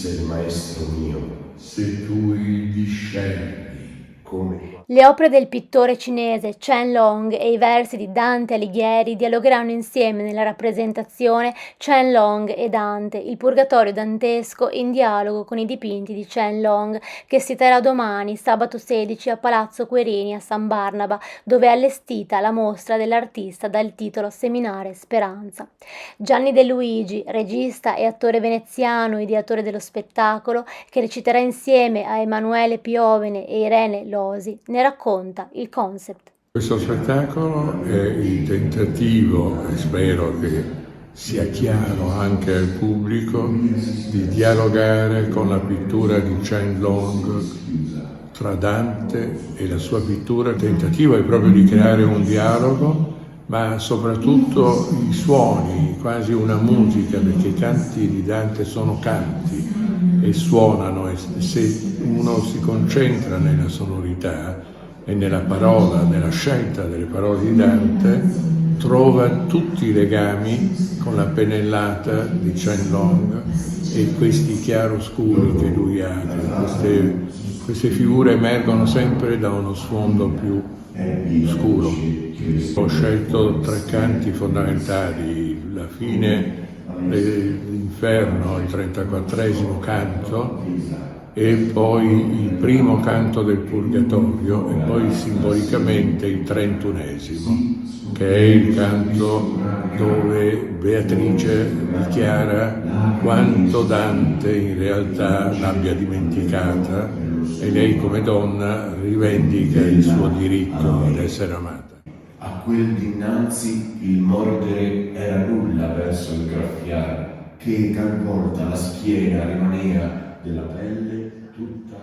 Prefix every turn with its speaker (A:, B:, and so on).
A: disse il maestro mio, se tu il discendi come...
B: Le opere del pittore cinese Chen Long e i versi di Dante Alighieri dialogheranno insieme nella rappresentazione Chen Long e Dante, il Purgatorio dantesco in dialogo con i dipinti di Chen Long, che si terrà domani, sabato 16, a Palazzo Querini a San Barnaba, dove è allestita la mostra dell'artista dal titolo Seminare Speranza. Gianni De Luigi, regista e attore veneziano, ideatore dello spettacolo, che reciterà insieme a Emanuele Piovene e Irene Losi, ne racconta il concept.
C: Questo spettacolo è il tentativo, e spero che sia chiaro anche al pubblico, di dialogare con la pittura di Chen Long tra Dante e la sua pittura. Il tentativo è proprio di creare un dialogo, ma soprattutto i suoni, quasi una musica, perché i canti di Dante sono canti e suonano, e se uno si concentra nella sonorità e nella parola, nella scelta delle parole di Dante, trova tutti i legami con la pennellata di Chen Long e questi chiaroscuri che lui ha. Queste figure emergono sempre da uno sfondo più scuro. Ho scelto tre canti fondamentali: la fine dell'inferno, il 34esimo canto, e poi il primo canto del Purgatorio, e poi simbolicamente il 31esimo, che è il canto dove Beatrice dichiara quanto Dante in realtà l'abbia dimenticata e lei come donna rivendica il suo diritto ad essere amata.
A: A quel dinanzi il mordere era nulla verso il graffiare, che talvolta la schiena rimanea della pelle tutta